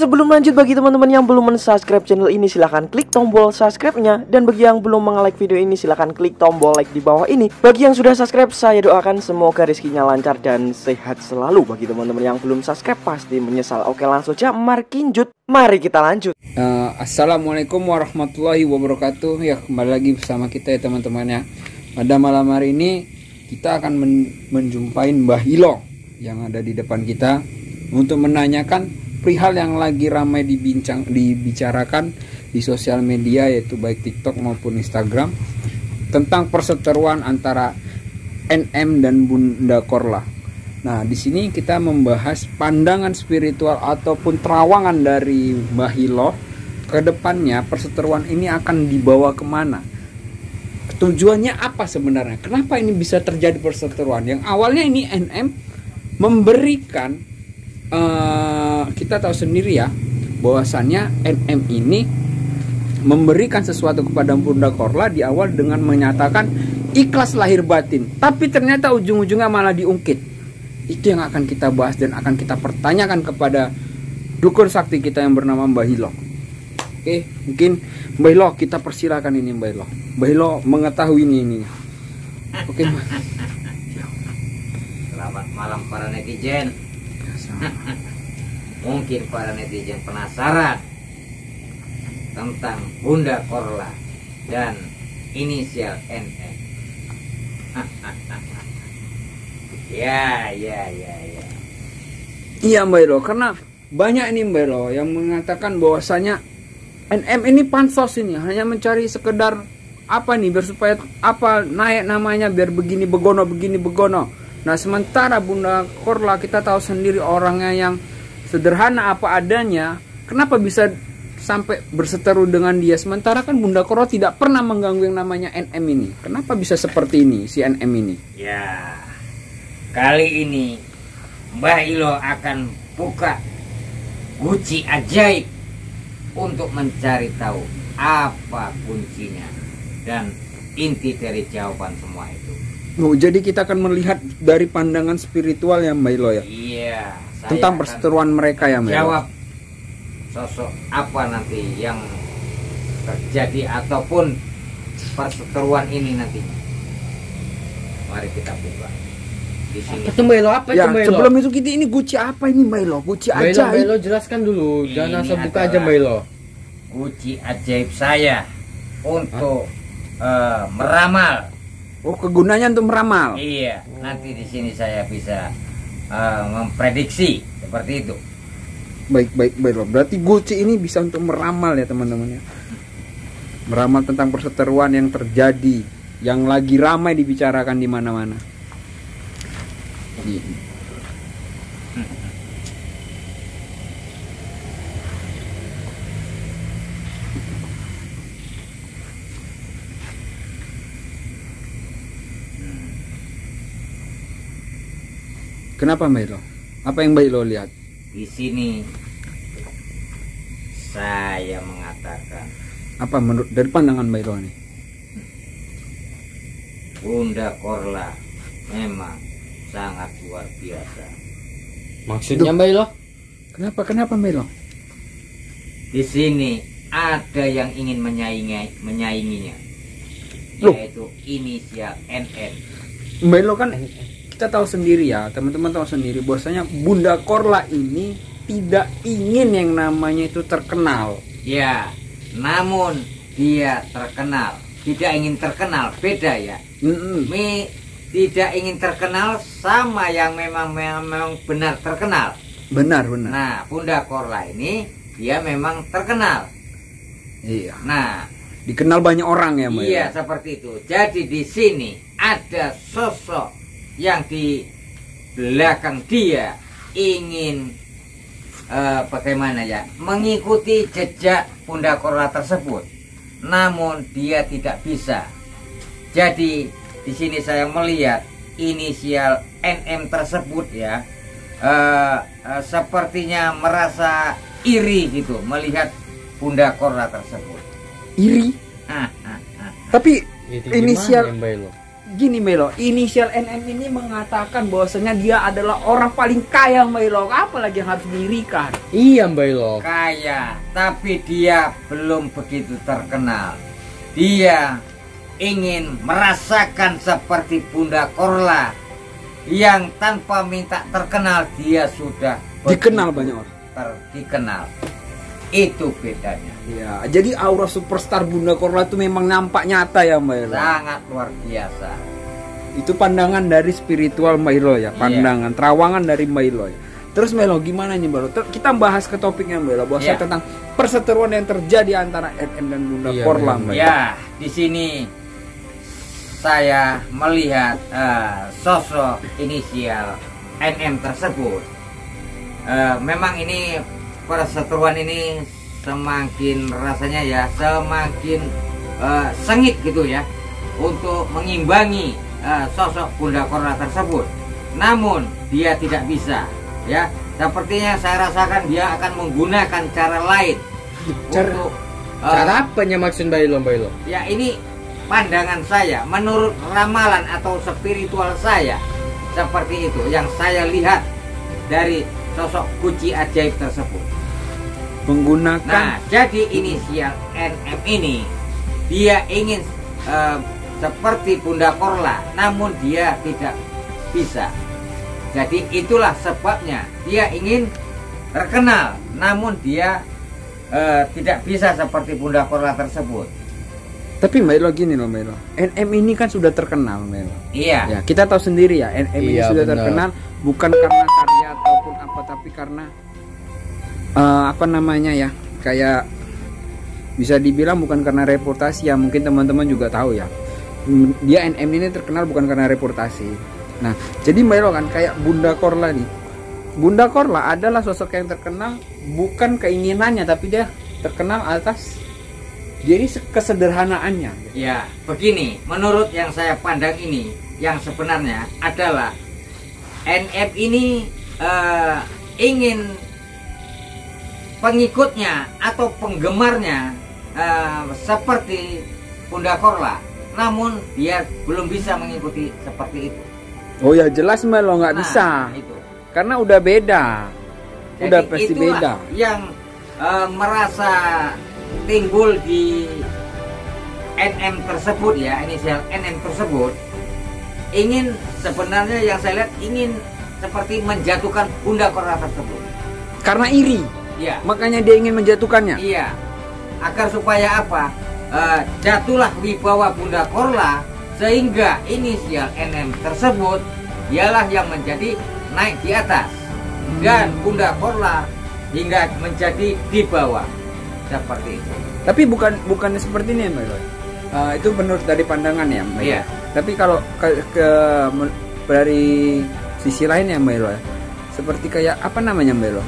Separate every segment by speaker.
Speaker 1: sebelum lanjut, bagi teman-teman yang belum men-subscribe channel ini silahkan klik tombol subscribe-nya. Dan bagi yang belum nge-like video ini silahkan klik tombol like di bawah ini. Bagi yang sudah subscribe, saya doakan semoga rezekinya lancar dan sehat selalu. Bagi teman-teman yang belum subscribe pasti menyesal. Oke, langsung aja markinjut. Mari kita lanjut.
Speaker 2: Assalamualaikum warahmatullahi wabarakatuh. Ya, kembali lagi bersama kita ya teman-teman ya. Pada malam hari ini kita akan menjumpai Mbah Ilo yang ada di depan kita untuk menanyakan perihal yang lagi ramai dibicarakan di sosial media, yaitu baik TikTok maupun Instagram, tentang perseteruan antara NM dan Bunda Korla. Nah, di sini kita membahas pandangan spiritual ataupun terawangan dari Mbah Ilo ke depannya. Perseteruan ini akan dibawa kemana? Tujuannya apa sebenarnya? Kenapa ini bisa terjadi perseteruan? Yang awalnya ini NM memberikan, kita tahu sendiri ya, bahwasannya NM ini memberikan sesuatu kepada Bunda Korla di awal dengan menyatakan ikhlas lahir batin, tapi ternyata ujung-ujungnya malah diungkit. Itu yang akan kita bahas dan akan kita pertanyakan kepada dukun sakti kita yang bernama Mbah Ilo. Oke, mungkin Mbah Ilo kita persilakan ini Mbah Ilo. Mbah Ilo mengetahui ini. Oke, Mbah.
Speaker 3: Selamat malam para netizen. Mungkin para netizen penasaran tentang Bunda Korla dan inisial NM. Ya.
Speaker 2: Iya Mbak Ilo, karena banyak ini Mbak Ilo yang mengatakan bahwasanya NM ini pansos ini hanya mencari sekedar apa nih, biar supaya apa naik namanya, biar begini begono. Nah, sementara Bunda Korla kita tahu sendiri orangnya yang sederhana apa adanya. Kenapa bisa sampai berseteru dengan dia? Sementara kan Bunda Korla tidak pernah mengganggu yang namanya NM ini. Kenapa bisa seperti ini si NM ini?
Speaker 3: Ya, kali ini Mbah Ilo akan buka guci ajaib untuk mencari tahu apa kuncinya dan inti dari jawaban semua itu.
Speaker 2: Oh, jadi kita akan melihat dari pandangan spiritual ya Mbak Ilo ya?
Speaker 3: Iya.
Speaker 2: Tentang perseteruan mereka ya Mbak Ilo?
Speaker 3: Jawab sosok apa nanti yang terjadi ataupun perseteruan ini nantinya. Mari kita buka di sini.
Speaker 4: Itu Mbak Ilo apa
Speaker 2: Ya,
Speaker 4: itu Mbak Ilo?
Speaker 2: sebelum itu kita ini guci apa ini Mbak Ilo? Guci
Speaker 4: Mbak
Speaker 2: ajaib.
Speaker 4: Ilo jelaskan dulu, jangan asal buka aja
Speaker 3: adalah
Speaker 4: Mbak Ilo.
Speaker 3: Guci ajaib saya untuk meramal.
Speaker 2: Oh, kegunaannya untuk meramal.
Speaker 3: Iya, nanti di sini saya bisa memprediksi seperti itu.
Speaker 2: Baik Mbak Ilo. Berarti guci ini bisa untuk meramal ya teman-teman ya. Meramal tentang perseteruan yang terjadi, yang lagi ramai dibicarakan di mana-mana. Kenapa Mbak Ilo? Apa yang Mbak Ilo lihat?
Speaker 3: Di sini saya mengatakan
Speaker 2: Apa menurut dari pandangan Mbak Ilo nih?
Speaker 3: Bunda Korla memang sangat luar biasa.
Speaker 4: Maksudnya Mbak Ilo?
Speaker 2: Kenapa Mbak Ilo?
Speaker 3: Di sini ada yang ingin menyainginya,
Speaker 2: Loh.
Speaker 3: yaitu inisial NN.
Speaker 2: Mbak Ilo kan kita tahu sendiri ya, teman-teman tahu sendiri bahwasanya Bunda Korla ini tidak ingin yang namanya itu terkenal.
Speaker 3: Ya, namun dia terkenal. Tidak ingin terkenal, beda ya. Tidak ingin terkenal sama yang memang benar terkenal.
Speaker 2: Benar.
Speaker 3: Nah, Bunda Korla ini dia memang terkenal.
Speaker 2: Iya.
Speaker 3: Nah,
Speaker 2: Dikenal banyak orang ya Mbak Ilo?
Speaker 3: iya seperti itu. Jadi di sini ada sosok yang di belakang dia ingin bagaimana ya, mengikuti jejak Bunda Korla tersebut, namun dia tidak bisa. Jadi di sini saya melihat inisial NM tersebut ya, sepertinya merasa iri gitu melihat Bunda Korla tersebut.
Speaker 2: Iri. Tapi
Speaker 4: Itu
Speaker 2: inisial
Speaker 4: gimana, Mbak Ilo?
Speaker 2: gini Melo, inisial NM ini mengatakan bahwasanya dia adalah orang paling kaya Melo. Apa lagi yang harus dirikan?
Speaker 4: Iya Mbak Ilo.
Speaker 3: Kaya, tapi dia belum begitu terkenal. Dia ingin merasakan seperti Bunda Korla yang tanpa minta terkenal dia sudah
Speaker 2: Dikenal
Speaker 3: begitu
Speaker 2: banyak orang.
Speaker 3: dikenal. Itu bedanya.
Speaker 2: Ya, jadi aura superstar Bunda Korla itu memang nampak nyata ya Melo.
Speaker 3: Sangat luar biasa.
Speaker 2: Itu pandangan dari spiritual Melo ya, pandangan terawangan dari Melo ya. Terus Melo gimana nih Melo? Kita bahas ke topiknya Melo, bahwa
Speaker 3: Iya.
Speaker 2: tentang perseteruan yang terjadi antara NM dan Bunda
Speaker 4: Iya,
Speaker 2: Korla
Speaker 4: benar.
Speaker 2: Melo.
Speaker 3: Ya, di sini saya melihat sosok inisial NM tersebut. Memang ini perseteruan ini semakin rasanya ya semakin sengit gitu ya untuk mengimbangi sosok Bunda Korla tersebut. Namun dia tidak bisa ya. Sepertinya saya rasakan dia akan menggunakan cara lain untuk
Speaker 4: Cara apanya maksud Mbak Ilo?
Speaker 3: ya ini pandangan saya menurut ramalan atau spiritual saya seperti itu yang saya lihat dari sosok kunci ajaib tersebut.
Speaker 2: Menggunakan
Speaker 3: Nah, jadi inisial NM ini dia ingin seperti Bunda Korla, namun dia tidak bisa. Jadi itulah sebabnya dia ingin terkenal, namun dia tidak bisa seperti Bunda Korla tersebut.
Speaker 2: tapi Melo gini loh Melo. NM ini kan sudah terkenal Melo.
Speaker 3: Iya.
Speaker 2: Ya, kita tahu sendiri ya, NM ini
Speaker 4: Iya,
Speaker 2: sudah
Speaker 4: benar.
Speaker 2: terkenal bukan karena karya ataupun apa, tapi karena apa namanya ya, kayak bisa dibilang bukan karena reputasi ya, mungkin teman-teman juga tahu ya. Dia NM ini terkenal bukan karena reputasi. Nah, jadi Melo kan kayak Bunda Korla nih. Bunda Korla adalah sosok yang terkenal bukan keinginannya, tapi dia terkenal atas jadi kesederhanaannya.
Speaker 3: Ya, begini, menurut yang saya pandang ini, yang sebenarnya adalah NF ini ingin pengikutnya atau penggemarnya seperti Bunda Korla, namun dia belum bisa mengikuti seperti itu.
Speaker 2: Oh ya jelas Melo nggak
Speaker 3: Nah,
Speaker 2: bisa,
Speaker 3: itu.
Speaker 2: karena udah beda, udah
Speaker 3: Jadi
Speaker 2: pasti
Speaker 3: itulah
Speaker 2: beda.
Speaker 3: yang merasa timbul di NM tersebut ya, inisial NM tersebut ingin sebenarnya yang saya lihat ingin seperti menjatuhkan Bunda Korla tersebut.
Speaker 2: Karena iri,
Speaker 3: Iya,
Speaker 2: makanya dia ingin menjatuhkannya.
Speaker 3: iya. Agar supaya apa? Jatuhlah wibawa Bunda Korla sehingga inisial NM tersebut ialah yang menjadi naik di atas dan Bunda Korla hingga menjadi di bawah seperti itu.
Speaker 2: Tapi bukan seperti ini Melo. Itu menurut dari pandangan ya Melo.
Speaker 3: Iya.
Speaker 2: Tapi kalau dari sisi lain ya Melo ya, seperti kayak apa namanya Melo?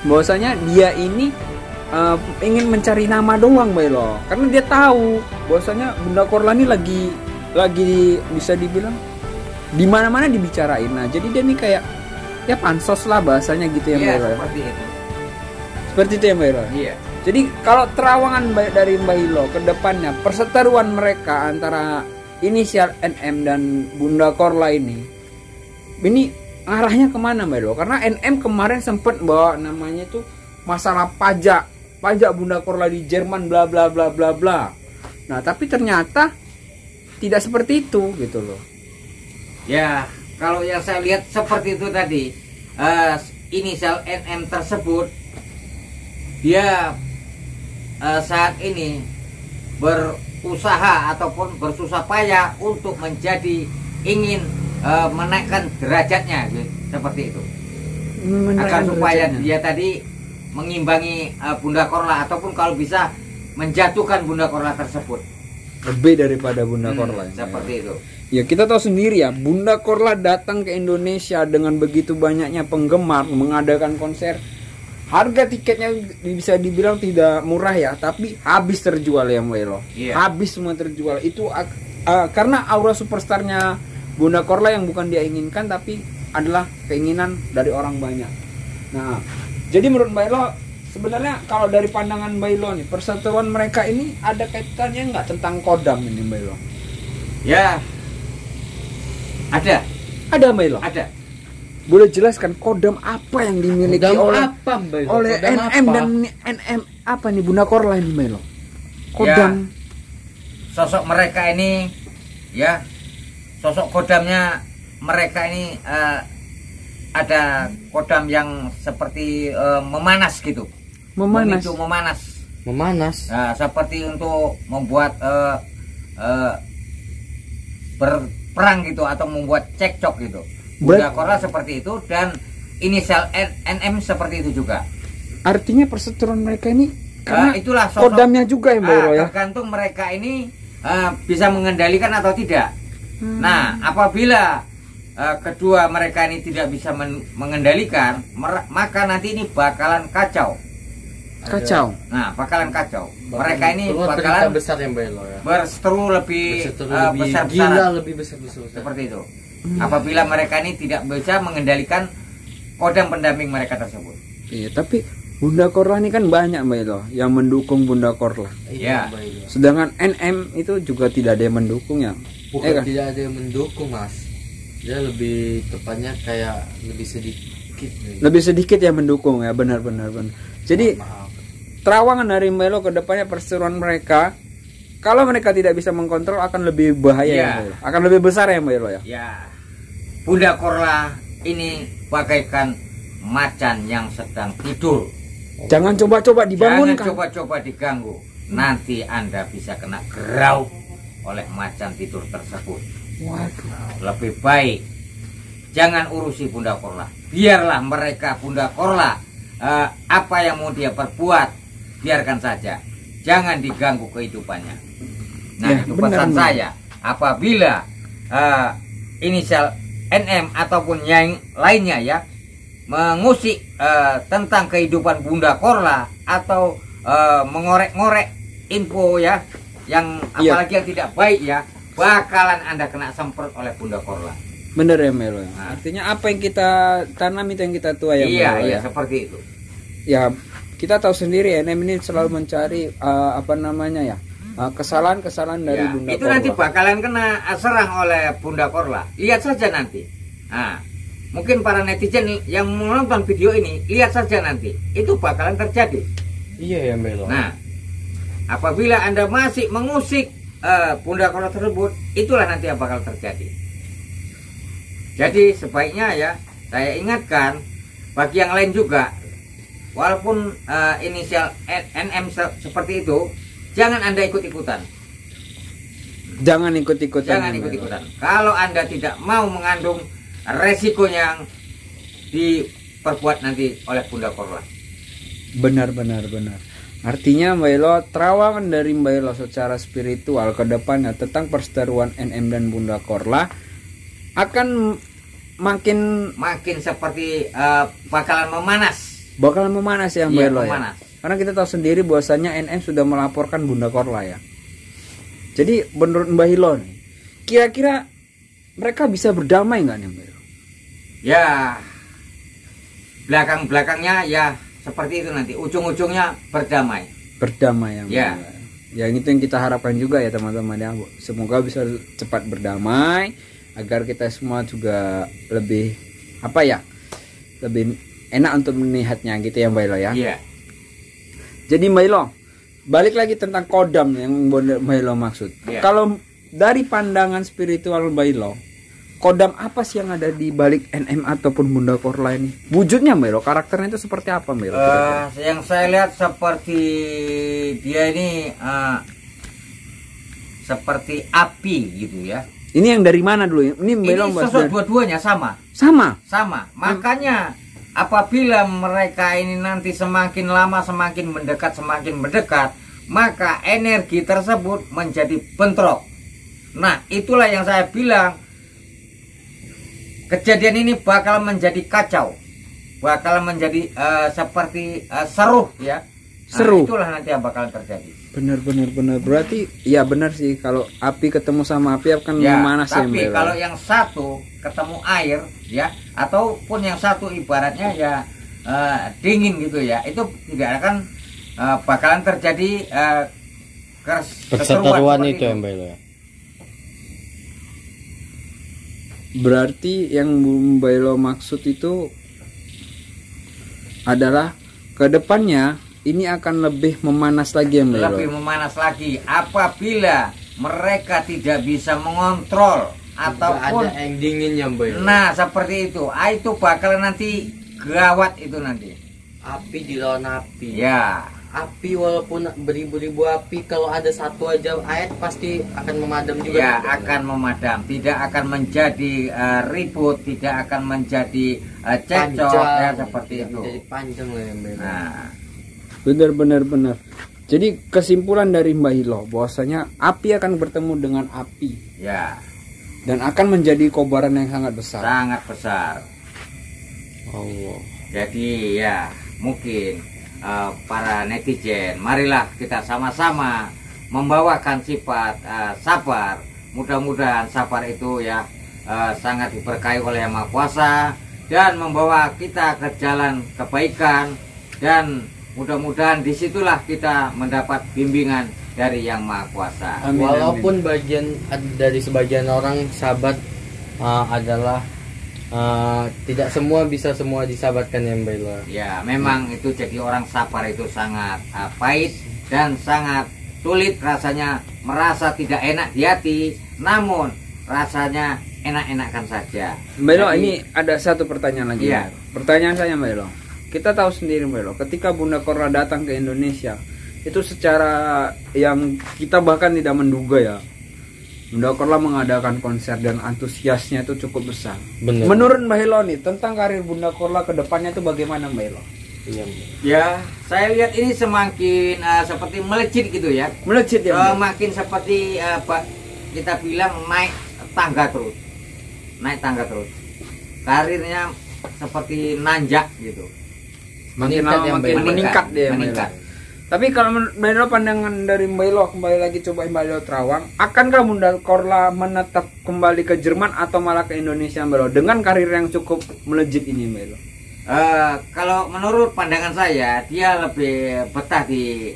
Speaker 2: Bahwasanya dia ini ingin mencari nama doang Melo, karena dia tahu bahwasanya Bunda Korla ini lagi bisa dibilang di mana-mana dibicarain. Nah, jadi dia nih kayak ya pansos lah bahasanya gitu ya
Speaker 3: Iya,
Speaker 2: Melo.
Speaker 3: seperti itu.
Speaker 2: Seperti itu ya Melo.
Speaker 3: Iya.
Speaker 2: Jadi kalau terawangan dari Mbak Hilo ke depannya, perseteruan mereka antara inisial NM dan Bunda Korla ini arahnya kemana Mbak Hilo? Karena NM kemarin sempat bawa namanya itu masalah pajak Bunda Korla di Jerman bla bla bla bla bla. Nah tapi ternyata tidak seperti itu gitu loh.
Speaker 3: Ya, kalau yang saya lihat seperti itu tadi, inisial NM tersebut dia saat ini berusaha ataupun bersusah payah untuk menjadi ingin menaikkan derajatnya gitu, seperti itu. Agar supaya dia tadi mengimbangi Bunda Korla ataupun kalau bisa menjatuhkan Bunda Korla tersebut.
Speaker 2: lebih daripada Bunda Korla.
Speaker 3: Seperti itu.
Speaker 2: Ya kita tahu sendiri ya, Bunda Korla datang ke Indonesia dengan begitu banyaknya penggemar, mengadakan konser. Harga tiketnya bisa dibilang tidak murah ya, tapi habis terjual ya Melo.
Speaker 3: Iya.
Speaker 2: Habis semua terjual. Itu karena aura superstarnya Bunda Korla yang bukan dia inginkan, tapi adalah keinginan dari orang banyak. Nah, jadi menurut Mbak Elo, sebenarnya kalau dari pandangan Mbak Elo nih, perseteruan mereka ini ada kaitannya nggak tentang kodam ini Mbak Elo?
Speaker 3: Ya, ada,
Speaker 2: Mbak Ilo?
Speaker 3: ada.
Speaker 2: Boleh jelaskan kodam apa yang dimiliki
Speaker 4: Kodam
Speaker 2: oleh
Speaker 4: apa, Mbak Ilo?
Speaker 2: oleh
Speaker 4: Kodam
Speaker 2: NM
Speaker 4: apa?
Speaker 2: dan NM apa nih Bunda Korla ini Mbak Ilo? Kodam
Speaker 3: Sosok mereka ini, ya, sosok kodamnya mereka ini ada kodam yang seperti memanas gitu.
Speaker 2: memanas.
Speaker 3: Memicu memanas.
Speaker 4: Memanas.
Speaker 3: Nah, seperti untuk membuat berperang gitu atau membuat cekcok gitu. Bunda Korla seperti itu dan inisial NM seperti itu juga.
Speaker 2: Artinya perseteruan mereka ini karena
Speaker 3: Itulah sosok,
Speaker 2: kodamnya juga ya Mbak Ilo ya.
Speaker 3: tergantung mereka ini bisa mengendalikan atau tidak. Nah, apabila kedua mereka ini tidak bisa mengendalikan, maka nanti ini bakalan kacau.
Speaker 2: Kacau.
Speaker 3: Nah, bakalan kacau. Mereka ini
Speaker 4: Keluar berita
Speaker 3: bakalan
Speaker 4: besar ya Mbak Ilo ya.
Speaker 3: berseteru lebih
Speaker 4: Lebih
Speaker 3: besar-besaran.
Speaker 4: gila, lebih besar-besar.
Speaker 3: Seperti itu. Apabila mereka ini tidak bisa mengendalikan kodam pendamping mereka tersebut.
Speaker 2: Iya, tapi Bunda Korla ini kan banyak Mbak Ilo yang mendukung Bunda Korla.
Speaker 3: Iya.
Speaker 4: Mbak Ilo.
Speaker 2: Sedangkan NM itu juga tidak ada yang mendukung ya.
Speaker 4: Bukan
Speaker 2: kan?
Speaker 4: tidak ada yang mendukung, Mas. Dia lebih tepatnya kayak lebih sedikit.
Speaker 2: Lebih sedikit yang mendukung ya, benar. Jadi
Speaker 4: Maaf.
Speaker 2: terawangan dari Mbak Ilo ke depannya perseteruan mereka, kalau mereka tidak bisa mengkontrol akan lebih bahaya
Speaker 3: Iya.
Speaker 2: ya Mbak Ilo. Akan lebih besar ya Mbak Ilo ya.
Speaker 3: Ya, Bunda Korla ini bagaikan macan yang sedang tidur.
Speaker 2: Jangan coba-coba
Speaker 3: Jangan
Speaker 2: dibangunkan.
Speaker 3: coba-coba diganggu. Nanti Anda bisa kena gerau oleh macan tidur tersebut.
Speaker 2: Waduh.
Speaker 3: Lebih baik jangan urusi Bunda Korla. Biarlah mereka Bunda Korla apa yang mau dia perbuat, biarkan saja. Jangan diganggu kehidupannya. Nah,
Speaker 2: Ya,
Speaker 3: itu
Speaker 2: benar,
Speaker 3: pesan
Speaker 2: benar.
Speaker 3: saya. Apabila inisial NM ataupun yang lainnya ya mengusik tentang kehidupan Bunda Korla atau mengorek-ngorek info ya yang
Speaker 2: Iya.
Speaker 3: apalagi yang tidak baik ya, bakalan Anda kena semprot oleh Bunda Korla.
Speaker 2: Bener ya Mbak Ilo ya.
Speaker 3: Nah.
Speaker 2: Artinya apa yang kita tanam itu yang kita tuai ya Mbak
Speaker 3: Iya,
Speaker 2: Ilo
Speaker 3: iya
Speaker 2: ya.
Speaker 3: seperti itu.
Speaker 2: Ya kita tahu sendiri NM ini selalu mencari apa namanya ya, kesalahan-kesalahan dari
Speaker 3: Ya,
Speaker 2: Bunda
Speaker 3: itu
Speaker 2: Korla.
Speaker 3: nanti bakalan kena serang oleh Bunda Korla. Lihat saja nanti. Nah, mungkin para netizen yang menonton video ini lihat saja nanti. Itu bakalan terjadi.
Speaker 4: Iya ya Mbak Ilo.
Speaker 3: Nah, apabila Anda masih mengusik Bunda Korla tersebut, itulah nanti yang bakal terjadi. Jadi sebaiknya ya saya ingatkan bagi yang lain juga, walaupun inisial NM seperti itu, jangan Anda ikut-ikutan.
Speaker 2: Jangan ikut-ikutan.
Speaker 3: Jangan
Speaker 2: ya, Mbak Ilo.
Speaker 3: ikut-ikutan. Kalau Anda tidak mau mengandung resiko yang diperbuat nanti oleh Bunda Korla.
Speaker 2: Benar. Artinya Mbak Ilo, terawangan dari Mbak Ilo secara spiritual ke depannya tentang perseteruan NM dan Bunda Korla akan makin
Speaker 3: Seperti bakalan memanas.
Speaker 2: ya Mbak
Speaker 3: Iya,
Speaker 2: Ilo ya.
Speaker 3: memanas.
Speaker 2: Karena kita tahu sendiri bahwasanya NM sudah melaporkan Bunda Korla ya. Jadi menurut Mbak Ilo nih, kira-kira mereka bisa berdamai nggak nih Mbak Ilo?
Speaker 3: Ya, belakang-belakangnya ya seperti itu nanti. Ujung-ujungnya berdamai.
Speaker 2: Berdamai ya Mbak
Speaker 3: Ya.
Speaker 2: Ilo. Ya itu yang kita harapkan juga ya teman-teman ya. Semoga bisa cepat berdamai agar kita semua juga lebih lebih enak untuk melihatnya gitu ya Mbak Ilo ya.
Speaker 3: Iya.
Speaker 2: Jadi Mbak Ilo, balik lagi tentang kodam yang Mbak Ilo maksud.
Speaker 3: Iya.
Speaker 2: Kalau dari pandangan spiritual Mbak Ilo, kodam apa sih yang ada di balik NM ataupun Bunda Korla ini? Wujudnya Mbak Ilo, karakternya itu seperti apa Mbak Ilo?
Speaker 3: Yang saya lihat seperti dia ini seperti api gitu ya.
Speaker 2: Ini yang dari mana dulu? Ini Mbak Ilo
Speaker 3: Ini
Speaker 2: bahas
Speaker 3: sosok
Speaker 2: dari-
Speaker 3: dua-duanya sama.
Speaker 2: sama.
Speaker 3: Makanya apabila mereka ini nanti semakin lama semakin mendekat, maka energi tersebut menjadi bentrok. Nah, itulah yang saya bilang, kejadian ini bakal menjadi kacau, bakal menjadi seperti seruh ya. Nah,
Speaker 2: Seru.
Speaker 3: itulah nanti yang bakal terjadi.
Speaker 2: Benar. Berarti ya benar sih, kalau api ketemu sama api akan
Speaker 3: Ya,
Speaker 2: memanas ya Mbak
Speaker 3: tapi
Speaker 2: Ilo.
Speaker 3: kalau yang satu ketemu air ya, ataupun yang satu ibaratnya ya dingin gitu ya, itu tidak akan bakalan terjadi
Speaker 4: Perseteruan
Speaker 3: seperti
Speaker 4: itu ya Mbak Ilo ya.
Speaker 2: Berarti yang Mbak Elo maksud itu adalah kedepannya ini akan lebih memanas lagi ya Mbak Elo?
Speaker 3: Lebih memanas lagi apabila mereka tidak bisa mengontrol ataupun
Speaker 4: ada yang dinginnya Mbak Elo.
Speaker 3: Nah seperti itu, itu bakal nanti gawat itu nanti.
Speaker 4: Api dilawan api.
Speaker 3: Ya,
Speaker 4: Api walaupun beribu-ribu api, kalau ada satu aja air pasti akan memadam juga.
Speaker 3: ya akan memadam, tidak akan menjadi ribut, tidak akan menjadi cekcok ya seperti itu.
Speaker 4: Jadi panjang lah ya Mbak Elo.
Speaker 3: Nah,
Speaker 2: Benar. Jadi kesimpulan dari Mbak Elo bahwasanya api akan bertemu dengan api
Speaker 3: ya
Speaker 2: dan akan menjadi kobaran yang sangat besar.
Speaker 3: sangat besar.
Speaker 2: Allah.
Speaker 3: Jadi ya mungkin para netizen, marilah kita sama-sama membawakan sifat sabar. Mudah-mudahan sabar itu ya sangat diberkahi oleh Yang Maha Kuasa dan membawa kita ke jalan kebaikan, dan mudah-mudahan disitulah kita mendapat bimbingan dari Yang Maha Kuasa.
Speaker 2: Amin,
Speaker 4: Walaupun bagian dari sebagian orang sahabat adalah tidak semua bisa semua disabarkan ya Mbak Elo.
Speaker 3: Ya memang itu jadi orang sabar itu sangat pahit dan sangat sulit rasanya, merasa tidak enak di hati, namun rasanya enak-enakan saja.
Speaker 2: Mbak Elo,
Speaker 3: Jadi,
Speaker 2: ini ada satu pertanyaan lagi.
Speaker 3: Iya.
Speaker 2: Pertanyaan saya Mbak Elo, kita tahu sendiri Mbak Elo, ketika Bunda Korla datang ke Indonesia, itu secara yang kita bahkan tidak menduga ya, Bunda Korla mengadakan konser dan antusiasnya itu cukup besar.
Speaker 4: Bener.
Speaker 2: Menurut Mbak Elo nih, tentang karir Bunda Korla ke depannya itu bagaimana Mbak Elo?
Speaker 4: Iya Mbak.
Speaker 3: ya saya lihat ini semakin seperti melejit gitu ya.
Speaker 2: Melejit ya Mbak?
Speaker 3: Makin seperti kita bilang naik tangga terus. Karirnya seperti nanjak gitu.
Speaker 2: Makin
Speaker 4: Meningkat
Speaker 2: lama
Speaker 4: ya,
Speaker 2: makin
Speaker 4: Mbak?
Speaker 2: meningkat dia Mbak Elo.
Speaker 3: Meningkat.
Speaker 2: Tapi kalau Mbak Elo, pandangan dari Mbak Elo, kembali lagi coba Mbak Elo terawang, akankah Bunda Korla menetap kembali ke Jerman atau malah ke Indonesia Mbak Elo dengan karir yang cukup melejit ini Mbak Elo?
Speaker 3: Kalau menurut pandangan saya, dia lebih betah di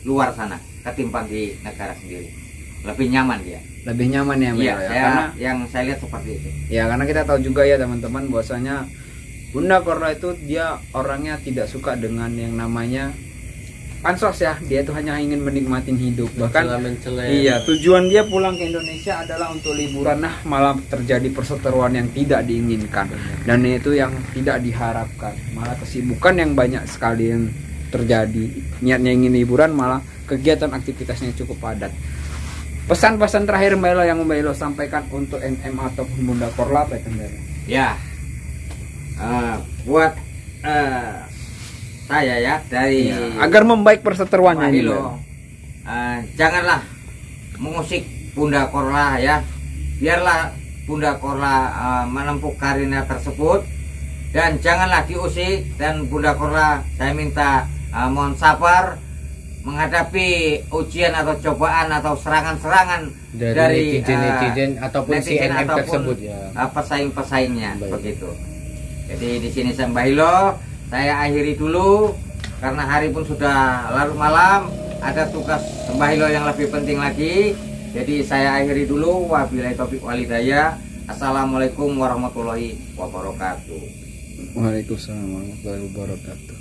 Speaker 3: luar sana ketimbang di negara sendiri. Lebih nyaman dia.
Speaker 2: Lebih nyaman ya Mbak
Speaker 3: Iya,
Speaker 2: Elo ya?
Speaker 3: saya, yang saya lihat seperti itu.
Speaker 2: Ya karena kita tahu juga ya teman-teman bahwasanya Bunda Korla itu dia orangnya tidak suka dengan yang namanya pansos ya, dia itu hanya ingin menikmatin hidup. Bahkan
Speaker 4: Mencela-mencela.
Speaker 2: iya, tujuan dia pulang ke Indonesia adalah untuk liburan, nah malah terjadi perseteruan yang tidak diinginkan dan itu yang tidak diharapkan, malah kesibukan yang banyak sekali yang terjadi. Niatnya ingin liburan, malah kegiatan aktivitasnya cukup padat. Pesan-pesan terakhir Mbak Elo yang Mbak Elo sampaikan untuk NM ataupun Bunda Korla apa itu Mbak Elo?
Speaker 3: Ya, buat saya ya dari
Speaker 2: Agar membaik perseteruannya ini Mbak Elo.
Speaker 3: Elo, janganlah mengusik Bunda Korla ya. Biarlah Bunda Korla menempuh karirnya tersebut dan janganlah diusik. Dan Bunda Korla saya minta mohon sabar menghadapi ujian atau cobaan atau serangan-serangan dari
Speaker 4: netizen ataupun si
Speaker 3: netizen
Speaker 4: NM
Speaker 3: ataupun,
Speaker 4: tersebut ya.
Speaker 3: pesaing-pesaingnya.
Speaker 4: Baik.
Speaker 3: Begitu. Jadi di sini saya Mbah Elo, saya akhiri dulu karena hari pun sudah larut malam, ada tugas Mbah Elo yang lebih penting lagi. Jadi saya akhiri dulu. Wabillahi taufiq walhidayah. Assalamualaikum warahmatullahi wabarakatuh.
Speaker 2: Waalaikumsalam warahmatullahi wabarakatuh.